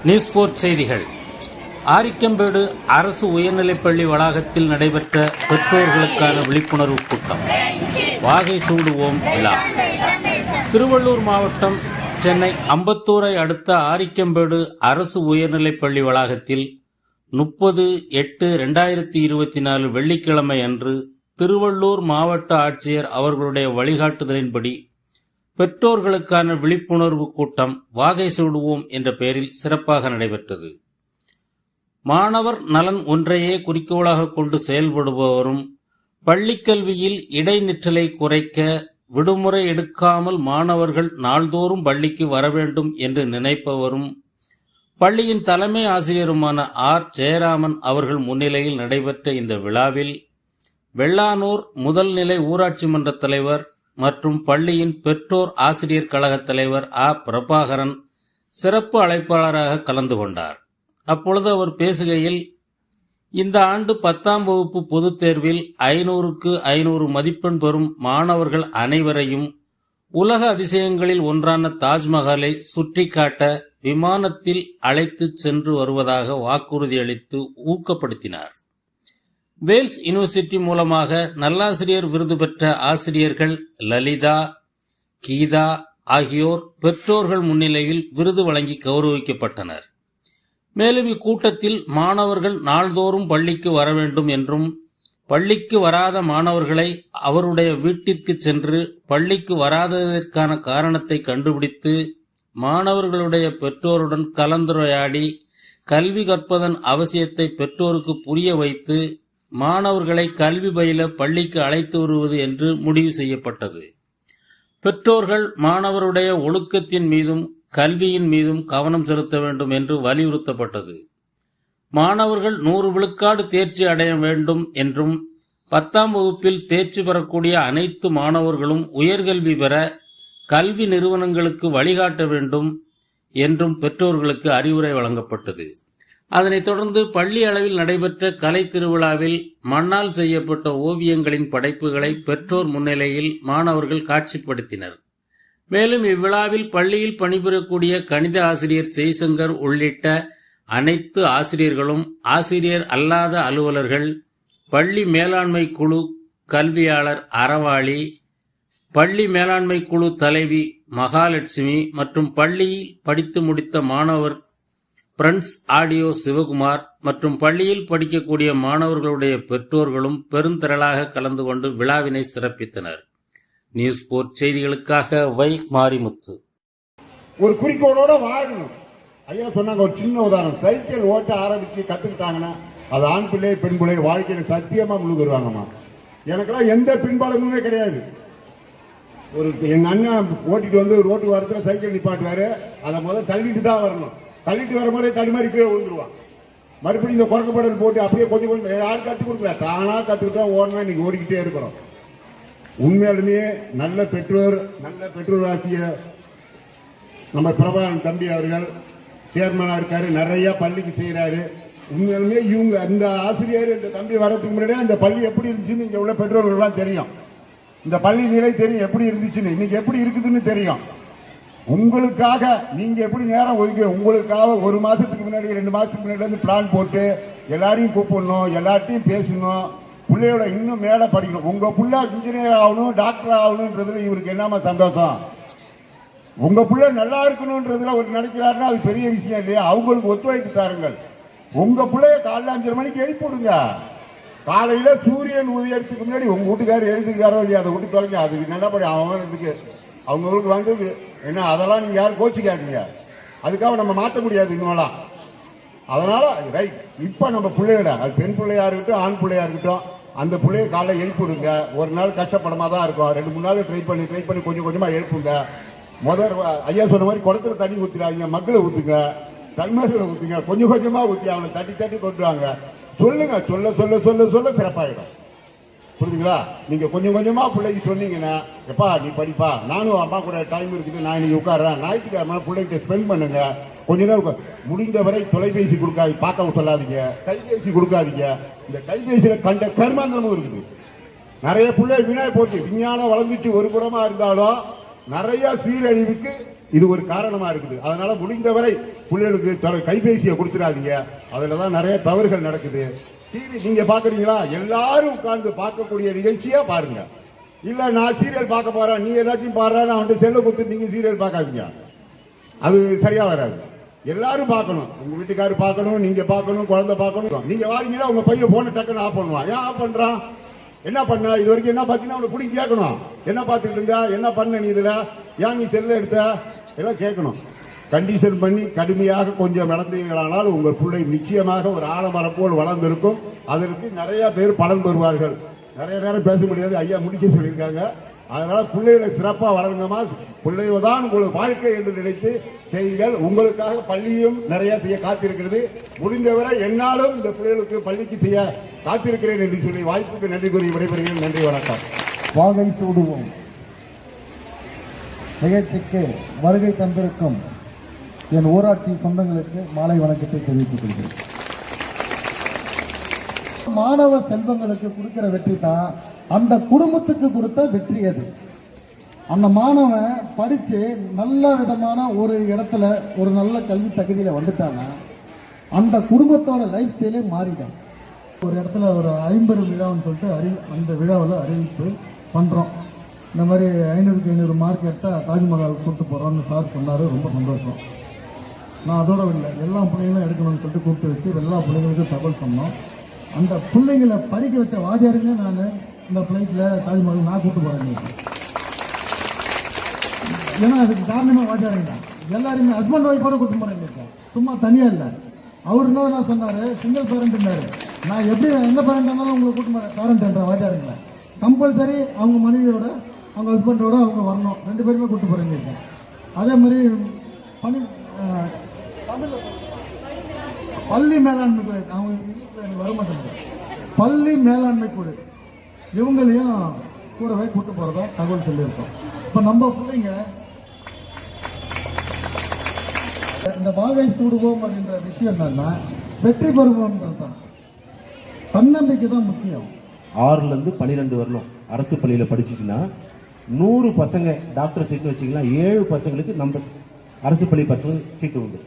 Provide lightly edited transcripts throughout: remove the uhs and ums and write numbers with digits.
நியூஸ்போர்ட் செய்திகள். ஆரிக்கம்பேடு அரசு உயர்நிலைப்பள்ளி வளாகத்தில் நடைபெற்ற பெற்றோர்களுக்கான விழிப்புணர்வு கூட்டம். வாகை சூடுவோம் விழா. திருவள்ளூர் மாவட்டம் சென்னை அம்பத்தூரை அடுத்த ஆரிக்கம்பேடு அரசு உயர்நிலைப்பள்ளி வளாகத்தில் 30/8/2024 வெள்ளிக்கிழமை அன்று திருவள்ளூர் மாவட்ட ஆட்சியர் அவர்களுடைய வழிகாட்டுதலின்படி பெற்றோர்களுக்கான விழிப்புணர்வு கூட்டம் வாகை சூடுவோம் என்ற பெயரில் சிறப்பாக நடைபெற்றது. மாணவர் நலன் ஒன்றையே குறிக்கோளாக கொண்டு செயல்படுபவரும், பள்ளிக்கல்வியில் இடைநிற்றலை குறைக்க விடுமுறை எடுக்காமல் மாணவர்கள் நாள்தோறும் பள்ளிக்கு வர வேண்டும் என்று நினைப்பவரும், பள்ளியின் தலைமை ஆசிரியருமான ஆர். ஜெயராமன் அவர்கள் முன்னிலையில் நடைபெற்ற இந்த விழாவில் வெள்ளானூர் முதல்நிலை ஊராட்சி மன்ற தலைவர் மற்றும் பள்ளியின் பெற்றோர் ஆசிரியர் கழக தலைவர் ஆ. பிரபாகரன் சிறப்பு அழைப்பாளராக கலந்து கொண்டார். அப்பொழுது அவர் பேசுகையில், இந்த ஆண்டு 10ஆம் வகுப்பு பொதுத் தேர்வில் 500க்கு 500 மதிப்பெண் பெறும் மாணவர்கள் அனைவரையும் உலக அதிசயங்களில் ஒன்றான தாஜ்மஹாலை சுற்றி காட்ட விமானத்தில் அழைத்து சென்று வருவதாக வாக்குறுதியளித்து ஊக்கப்படுத்தினார். வேல்ஸ் யூனிவர்சிட்டி மூலமாக நல்லாசிரியர் விருது பெற்ற ஆசிரியர்கள் லலிதா, கீதா ஆகியோர் பெற்றோர்கள் முன்னிலையில் விருது வழங்கி கௌரவிக்கப்பட்டனர். மேலும் இக்கூட்டத்தில் மாணவர்கள் நாள்தோறும் பள்ளிக்கு வர வேண்டும் என்றும், பள்ளிக்கு வராத மாணவர்களை அவருடைய வீட்டிற்கு சென்று பள்ளிக்கு வராததற்கான காரணத்தை கண்டுபிடித்து மாணவர்களுடைய பெற்றோருடன் கலந்துரையாடி கல்வி கற்பதன் அவசியத்தை பெற்றோருக்கு புரிய வைத்து மாணவர்களை கல்வி பயில பள்ளிக்கு அழைத்து வருவது என்று முடிவு செய்யப்பட்டது. பெற்றோர்கள் மாணவருடைய ஒழுக்கத்தின் மீதும் கல்வியின் மீதும் கவனம் செலுத்த வேண்டும் என்று வலியுறுத்தப்பட்டது. மாணவர்கள் 100 விழுக்காடு தேர்ச்சி அடைய வேண்டும் என்றும், 10ஆம் வகுப்பில் தேர்ச்சி பெறக்கூடிய அனைத்து மாணவர்களும் உயர்கல்வி பெற கல்வி நிறுவனங்களுக்கு வழிகாட்ட வேண்டும் என்றும் பெற்றோர்களுக்கு அறிவுரை வழங்கப்பட்டது. அதனைத் தொடர்ந்து பள்ளி அளவில் நடைபெற்ற கலை திருவிழாவில் மண்ணால் செய்யப்பட்ட ஓவியங்களின் படைப்புகளை பெற்றோர் முன்னிலையில் மாணவர்கள் காட்சிப்படுத்தினர். மேலும் இவ்விழாவில் பள்ளியில் பணிபுரியக்கூடிய கணித ஆசிரியர் ஜெய்சங்கர் உள்ளிட்ட அனைத்து ஆசிரியர்களும், ஆசிரியர் அல்லாத அலுவலர்கள், பள்ளி மேலாண்மை குழு கல்வியாளர் அறவாளி, பள்ளி மேலாண்மை குழு தலைவி மகாலட்சுமி மற்றும் பள்ளியில் படித்து முடித்த மாணவர் பிரின்ஸ் ஆடியோ சிவகுமார் மற்றும் பள்ளியில் படிக்கக்கூடிய மாணவர்களுடைய பெற்றோர்களும் பெருந்திரளாக கலந்து கொண்டு விழாவினை சிறப்பித்தனர். நியூஸ்போர்ட் செய்திகளுக்காக வை. மாரிமுத்து. ஒரு குறிக்கோளோட வாழணும். ஐயா சொன்னாங்க ஒரு சின்ன உதாரணம், சைக்கிள் ஓட்ட ஆரம்பிச்சு கத்துக்கிட்டாங்கன்னா அது ஆண் பிள்ளை பெண் பிள்ளை வாழ்க்கையில சத்தியமா முழுகுருவாங்கம்மா. எனக்கெல்லாம் எந்த பின்பாலமுமே கிடையாது. ஒரு எங்க அண்ணன் ஓட்டிட்டு வந்து ரோட்டு வாரத்தில் சைக்கிள் நிப்பாட்டுவாரு, அதை முதல்ல தள்ளிட்டு தான் வரணும். தள்ளிட்டு வரும்போதே தடுமாறி கீழே விழுந்துருவான். மறுபடியும் இந்த குறைக்கப்படல் போட்டு அப்படியே கொஞ்சம் கொஞ்சம் யாரும் கற்றுக் கொடுக்கல, தானா கற்றுக்கிட்டா ஓடனா இன்னைக்கு ஓடிக்கிட்டே இருக்கிறோம். உண்மையாலுமே நல்ல பெற்றோர் ஆசிய நம்ம பிரபாகரன் தம்பி அவர்கள் சேர்மனா இருக்காரு, நிறைய பள்ளிக்கு செய்யறாரு. உண்மையாலுமே இவங்க அந்த ஆசிரியர் இந்த தம்பி வரதுக்கு முன்னாடியே அந்த பள்ளி எப்படி இருந்துச்சுன்னு இங்க உள்ள பெற்றோர்கள்லாம் தெரியும். இந்த பள்ளி நிலை தெரியும் எப்படி இருந்துச்சுன்னு, இன்னைக்கு எப்படி இருக்குதுன்னு தெரியும். உங்களுக்காக நீங்க எப்படி நேரம் ஒதுக்கி உங்களுக்காக 1 மாசத்துக்கு முன்னாடி 2 மாசத்துக்கு முன்னாடி வந்து பிளான் போட்டு எல்லாரையும் கூப்பிடணும், எல்லார்ட்டையும் பேசணும், பிள்ளையோட இன்னும் மேல படிக்கணும். உங்க புள்ள இன்ஜினியர் ஆகணும், டாக்டர் ஆகணும்ன்றதுல இவருக்கு என்னமா சந்தோஷம்? உங்க புள்ள நல்லா இருக்கணும்ன்றதுல ஒரு நினைக்கிறாருன்னா அது பெரிய விஷயம் இல்லையா? அவங்களுக்கு ஒத்துழைப்பு தாருங்கள். உங்க பிள்ளைய காலைல 5:30 மணிக்கு எழுப்பி விடுங்க. காலையில சூரியன் உதயத்துக்கு முன்னாடி உங்க வீட்டுக்காரர் எழுதுக்காரோ இல்லையா அதை விட்டு தொலைங்க. அதுக்கு என்ன படி அவங்களுக்கு அவங்களுக்கு வந்தது என்ன, அதெல்லாம் நீங்க யாரும் கோச்சிக்காதீங்க. அதுக்காக நம்ம மாற்ற முடியாது இன்னும். அதனால ரைட், இப்ப நம்ம பிள்ளையோட அது பெண் பிள்ளையா இருக்கட்டும் ஆண் பிள்ளையா இருக்கட்டும், அந்த பிள்ளைய காலைல எழுப்பிடுங்க. ஒரு நாள் கஷ்டப்படமா தான் இருக்கும், 2-3 நாள் ட்ரை பண்ணி கொஞ்சம் கொஞ்சமா எழுப்புங்க. முதல் ஐயா சொன்ன மாதிரி குடத்துல தண்ணி ஊத்திடாதீங்க, மக்களை ஊத்துங்க, தன்மைகளை ஊத்துங்க, கொஞ்சம் கொஞ்சமா ஊத்தி அவனை தட்டி கொண்டு வாங்க. சொல்லுங்க, சொல்ல சொல்ல சொல்ல சொல்ல சிறப்பாயிடும். புரியுதுங்களா? நீங்க கொஞ்சம் கொஞ்சமா பிள்ளைக்கு சொன்னீங்கன்னா, எப்பா நீ படிப்பா, நானும் அம்மா கூட டைம் இருக்குது, நான் இன்னைக்கு உட்கார்றேன், ஞாயிற்றுக்கிழமை பிள்ளைகிட்ட ஸ்பெண்ட் பண்ணுங்க. கொஞ்ச நேரம் முடிந்தவரை தொலைபேசி கொடுக்காது, பார்க்க சொல்லாதீங்க, கைபேசி கொடுக்காதீங்க. இந்த கைபேசியில கண்ட கர்மாந்திரமும் இருக்குது. நிறைய பிள்ளை வீணாய் போச்சு. விஞ்ஞானம் வளர்ந்துச்சு ஒரு புறமா இருந்தாலும் நிறைய சீரழிவுக்கு இது ஒரு காரணமா இருக்குது. அதனால முடிந்தவரை பிள்ளைகளுக்கு கைபேசியை கொடுத்துடாதீங்க. அதுலதான் நிறைய தவறுகள் நடக்குது. டிவி நீங்க பாக்குறீங்களா? எல்லாரும் உட்கார்ந்து பார்க்கக்கூடிய நிகழ்ச்சியா பாருங்க. இல்ல நான் சீரியல் பார்க்க போறேன், நீ ஏதாச்சும் பாடுற, நான் வந்து செல்ல கொடுத்து நீங்க சீரியல் பார்க்காதீங்க. அது சரியா வராது. எல்லாரும் பார்க்கணும். உங்க வீட்டுக்காரர் பார்க்கணும், நீங்க பார்க்கணும், குழந்தை பார்க்கணும். நீங்க வாரீங்கன்னா உங்க பையன் போன டக்குன்னு ஆஃப் பண்ணுவான். ஏன் ஆஃப் பண்றான்? என்ன பண்ண இது வரைக்கும்? என்ன பார்த்தீங்கன்னா அவனை பிடிச்சி கேட்கணும். என்ன பார்த்துட்டு இருந்தா, என்ன பண்ண நீ இதுல, ஏன் நீ செல்ல எடுத்த, எல்லாம் கேட்கணும். கண்டிஷன் பண்ணி கடுமையாக கொஞ்சம் நடந்தீங்களானால் உங்கள் பிள்ளை நிச்சயமாக ஒரு ஆலமரம் போல் வளர்ந்திருக்கும். அதற்கு நிறைய பேர் பலன் பெறுவார்கள். நிறைய நேரம் பேச முடியாது, ஐயா முடிக்க சொல்லியிருக்காங்க. அதனால பிள்ளைகளை சிறப்பா வளருங்கம்மா. பிள்ளைகள் தான் உங்களுக்கு வாழ்க்கை என்று நினைத்து செய்யுங்கள். உங்களுக்காக பள்ளியும் நிறைய செய்ய காத்திருக்கிறது. முடிந்தவரை என்னாலும் இந்த பிள்ளைகளுக்கு பள்ளிக்கு செய்ய காத்திருக்கிறேன் என்று சொல்லி வாய்ப்புக்கு நன்றி கூறி விடைபெறுகிறேன். நன்றி, வணக்கம். வாகை சூடுவோம் நிகழ்ச்சிக்கு வருகை தந்திருக்கும் என் ஊராட்சி சொந்தங்களுக்கு மாலை வணக்கத்தை தெரிவித்துக் கொள்கிறேன். மாணவ செல்வங்களுக்கு கொடுக்கிற வெற்றி தான் அந்த குடும்பத்துக்கு கொடுத்த வெற்றி. அது அந்த மாணவன் படிச்சு நல்ல விதமான ஒரு இடத்துல ஒரு நல்ல கல்வி தகுதியில வந்துட்டான்னா அந்த குடும்பத்தோட லைஃப் ஸ்டைலே மாறிடும். ஒரு இடத்துல ஒரு 50 விழான்னு சொல்லிட்டு அந்த விழாவில் அறிவிப்பு பண்றோம். இந்த மாதிரி 500க்கு 500 மார்க் எடுத்தால் தாஜ்மஹால் கூப்பிட்டு போறோம்னு சார் சொன்னாரு. ரொம்ப சந்தோஷம். நான் அதோட இல்லை, எல்லா பிள்ளைங்களும் எடுக்கணும்னு சொல்லிட்டு கூப்பிட்டு வச்சு எல்லா பிள்ளைங்களுக்கும் தகவல் சொன்னோம். அந்த பிள்ளைங்களை படிக்க வச்ச வாத்தியாருங்க நான் இந்த பிள்ளைட்டில் தாஜ்மஹால் நான் கூப்பிட்டு போறேன். ஏன்னா அதுக்கு காரணமே வாத்தியாருங்க தான். எல்லாருமே ஹஸ்பண்ட் ஒய்ஃபோட கூப்பிட்டு போறேன், சும்மா தனியா இல்லை. அவரு என்ன சொன்னாரு, சிங்கிள் பேரண்ட் இருந்தாரு. நான் எப்படி எந்த பேரண்ட் இருந்தாலும் உங்களை கூப்பிட்டு போறேன் பேரண்ட் என்ற வாத்தியாருங்க. கம்பல்சரி அவங்க மனைவியோட அவங்க ஹஸ்பண்டோட அவங்க வரணும், 2 பேருமே கூப்பிட்டு போறேங்க. அதே மாதிரி பள்ளி மேலாண்மை குழு, அவங்க வர மாட்டாங்க, பள்ளி மேலாண்மை குழு இவங்களையும் கூடவே கூட்டு போறதா தகவல் சொல்லியிருக்கோம். இப்ப நம்ம பிள்ளைங்க இந்த வாகை சூடுவோம் அப்படின்ற விஷயம் என்னன்னா வெற்றி பெறுவோம்ன்றது தான். தன்னம்பிக்கை தான் முக்கியம். 6ல இருந்து 12 வரணும் அரசு பள்ளியில படிச்சுச்சுன்னா 100 பசங்க டாக்டர் சீட்டு வச்சுக்கலாம். 7 பசங்களுக்கு நம்ம அரசு பள்ளி பசங்க சீட்டு உண்டு.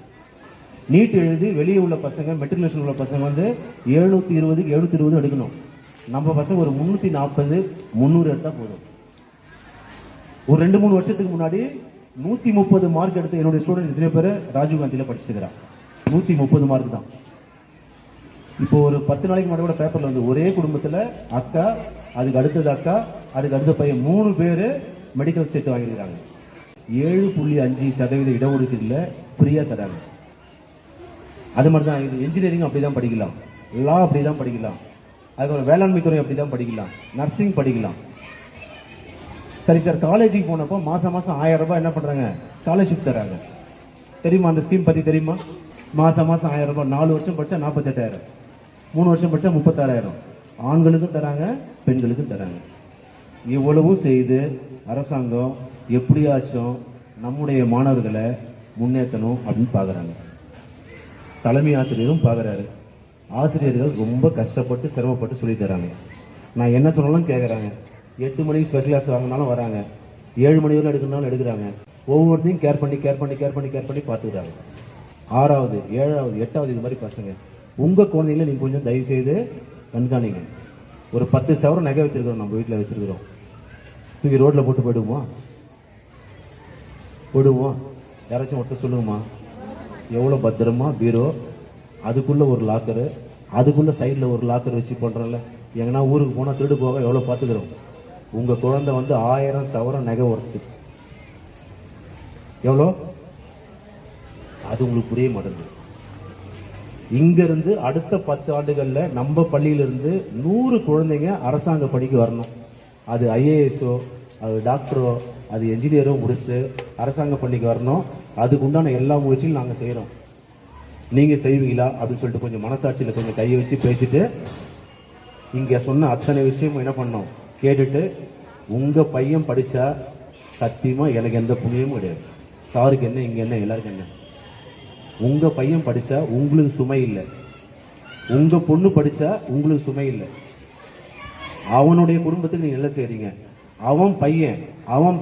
நீட் எழுதி வெளியே உள்ள பசங்க, மெட்ரிகுலேஷன் உள்ள பசங்க வந்து 720க்கு 720 எடுக்கணும். நம்ம பசங்க ஒரு 340 300 எடுத்தா போதும். ஒரு 2-3 வருஷத்துக்கு முன்னாடி 130 மார்க் எடுத்த என்னுடைய ஸ்டூடெண்ட் எத்தனை பேர் ராஜீவ்காந்தியில படிச்சுக்கிறான். 130 மார்க் தான். இப்போ ஒரு 10 நாளைக்கு முன்னாடி கூட பேப்பர்ல வந்து ஒரே குடும்பத்துல அக்கா, அதுக்கு அடுத்தது அக்கா, அதுக்கு அடுத்த பையன் 3 பேரு மெடிக்கல் சீட் வாங்கியிருக்காங்க. 7.5% இடஒதுக்கீடுல ஃப்ரீயா தராங்க. அது மாதிரி தான் இது. இன்ஜினியரிங் அப்படிதான் படிக்கலாம், லா அப்படிதான் படிக்கலாம், அதுக்கப்புறம் வேளாண்மை துறை அப்படிதான் படிக்கலாம், நர்சிங் படிக்கலாம். சரி சார், காலேஜுக்கு போனப்போ மாசம் 1000 ரூபாய் என்ன பண்றாங்க, ஸ்காலர்ஷிப் தராங்க. தெரியுமா அந்த ஸ்கீம் பத்தி? தெரியுமா? மாசம் 1000 ரூபாய். 4 வருஷம் படிச்சா 48,000, 3 வருஷம் படிச்சா 36,000. ஆண்களுக்கும் தராங்க, பெண்களுக்கும் தராங்க. இவ்வளவும் செய்து அரசாங்கம் எப்படியாச்சும் நம்முடைய மாணவர்களை முன்னேற்றணும் அப்படின்னு பாக்குறாங்க. தலைமை ஆசிரியரும் பாக்குறாரு. ஆசிரியர்கள் ரொம்ப கஷ்டப்பட்டு சிரமப்பட்டு சொல்லி தராங்க. நான் என்ன சொல்லலாம் கேட்கறாங்க. 8 மணிக்கு ஸ்பெஷல் கிளாஸ் வாங்கினாலும் வராங்க, 7 மணி வரை எடுக்கணும்னாலும் எடுக்கிறாங்க. ஒவ்வொருத்தையும் கேர் பண்ணி பார்த்துக்கிறாங்க. 6வது 7வது 8வது இது மாதிரி பசங்க, உங்க குழந்தைகளை நீங்க கொஞ்சம் தயவு செய்து கண்காணிங்க. ஒரு 10 சவரம் நகை வச்சிருக்கிறோம், நம்ம வீட்டில் வச்சிருக்கிறோம், தூக்கி ரோட்ல போட்டு போயிடுவோம். யாராச்சும் ஒருத்தர் சொல்லுங்கம்மா, எவ்வளவு பத்திரமா பீரோ, அதுக்குள்ள ஒரு லாக்கரு, அதுக்குள்ள சைட்ல ஒரு லாக்கர் வச்சு பண்றோம்ல. எங்கன்னா ஊருக்கு போனா திருடு போக எவ்வளவு பாத்துக்கிறோம். உங்க குழந்தை வந்து 1000 சவரம் நகை ஒர்த்து எவ்வளோ, அது உங்களுக்கு புரிய மாட்டேங்குது. இங்க இருந்து அடுத்த 10 ஆண்டுகள்ல நம்ம பள்ளியிலிருந்து 100 குழந்தைங்க அரசாங்க படிக்க வரணும். அது ஐஏஎஸ்ஓ, அது டாக்டரோ, அது என்ஜினியரோ முடிச்சு அரசாங்க பள்ளிக்கு வரணும். அதுக்கு உண்டான எல்லா முயற்சியும் நாங்க செய்யறோம். நீங்க செய்வீங்களா அப்படின்னு சொல்லிட்டு கொஞ்சம் மனசாட்சியில கொஞ்சம் கையை வச்சு பேசிட்டு இங்க சொன்ன அத்தனை விஷயமும் என்ன பண்ணோம் கேட்டுட்டு, உங்க பையன் படிச்சா சத்தியமா எனக்கு எந்த புண்ணியமும் கிடையாது. சாருக்கு என்ன, இங்க என்ன, எல்லாருக்கும் என்ன. உங்க பையன் படிச்சா உங்களுக்கு சுமை இல்லை, உங்க பொண்ணு படிச்சா உங்களுக்கு சுமை இல்லை. அவனுடைய குடும்பத்துக்கு நீங்க என்ன செய்றீங்க, அவன் பையன், அவன்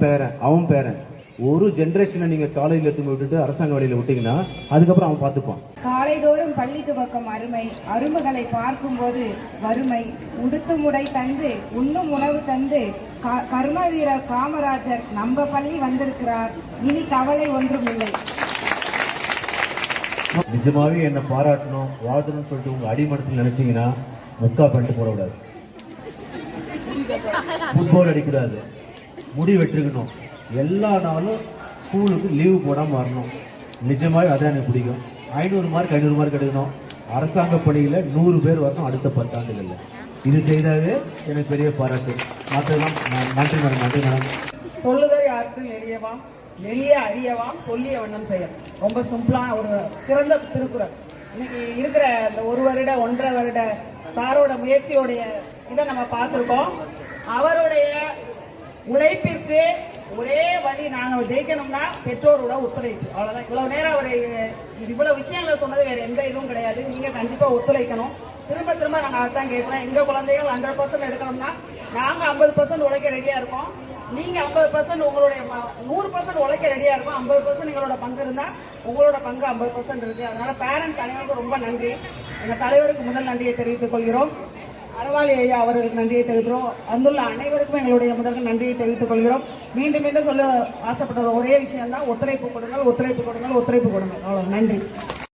பேரன் ஒரு ஜெனரேஷனை நீங்க காலேஜில் எடுத்து விட்டுட்டு அரசாங்க வேலையில விட்டீங்கன்னா அதுக்கப்புறம் அவன் பார்த்துப்பான். காலைதோறும் பள்ளி துவக்கம் அருமை, அரும்புகளை பார்க்கும்போது வறுமை, உடுத்தும் உடை தந்து உண்ணும் உணவு தந்து கர்ம வீரர் காமராஜர் நம்ம பள்ளி வந்திருக்கிறார், இனி கவலை ஒன்றும் இல்லை. நிஜமாவே என்ன பாராட்டணும் வாழ்த்தணும்னு சொல்லிட்டு உங்க அடிமனத்தில் நினைச்சீங்கன்னா முக்கா பண்ணிட்டு போடக்கூடாது, ஃபுட்பால் அடிக்கூடாது, முடி வெட்டிருக்கணும், எல்லா நாளும் ஸ்கூலுக்கு லீவு போடாமல் வரணும். நிஜமாவே அதான் எனக்கு பிடிக்கும். 500 மார்க் எடுக்கணும். அரசாங்க பணியில் 100 பேர் வரணும் அடுத்த 10 ஆண்டுகளில். இது செய்தாவே எனக்கு பெரிய பாராட்டு. மற்றெல்லாம் நன்றி மேடம், நன்றி மேடம். சொல்லுதல் யாருக்கும் எளியவாம், எளிய அறியவாம், சொல்லிய வண்ணம் செய்ய. ரொம்ப சிம்பிளான ஒரு சிறந்த திருக்குறள். இன்னைக்கு இருக்கிற இந்த 1 வருட 1.5 வருட சாரோட முயற்சியோடைய இதை நம்ம பார்த்துருக்கோம். அவருடைய உழைப்பிற்கு ஒரே வழி, நாங்கள் ஜெயிக்கணும்னா பெற்றோரோட ஒத்துழைப்பு, அவ்வளவுதான். இவ்வளவு நேரம் அவர் இவ்வளவு விஷயங்களை சொன்னது வேற எந்த இதுவும் கிடையாது. நீங்க கண்டிப்பா ஒத்துழைக்கணும். திரும்ப திரும்ப நாங்கள் அதான் கேட்கிறோம். எங்க குழந்தைகள் 100% எடுக்கணும்னா நாங்க 50% உழைக்க ரெடியா இருக்கோம். நீங்க 50% உங்களுடைய 100% உழைக்க ரெடியா இருக்கும். 50% எங்களோட பங்கு இருந்தா உங்களோட பங்கு 50% இருக்கு. அதனால பேரண்ட்ஸ் அனைவருக்கும் ரொம்ப நன்றி. எங்க தலைவருக்கு முதல் நன்றியை தெரிவித்துக் கொள்கிறோம். அறவாளி ஐயா அவர்களுக்கு நன்றியை தெரிவிக்கிறோம். வந்துள்ள அனைவருக்கும் எங்களுடைய முதல் நன்றியை தெரிவித்துக் கொள்கிறோம். மீண்டும் மீண்டும் சொல்ல ஆசைப்பட்டது ஒரே விஷயம் தான், ஒத்துழைப்பு கொடுங்கள், ஒத்துழைப்பு கொடுங்கள், ஒத்துழைப்பு கொடுங்கள். அவ்வளவு. நன்றி.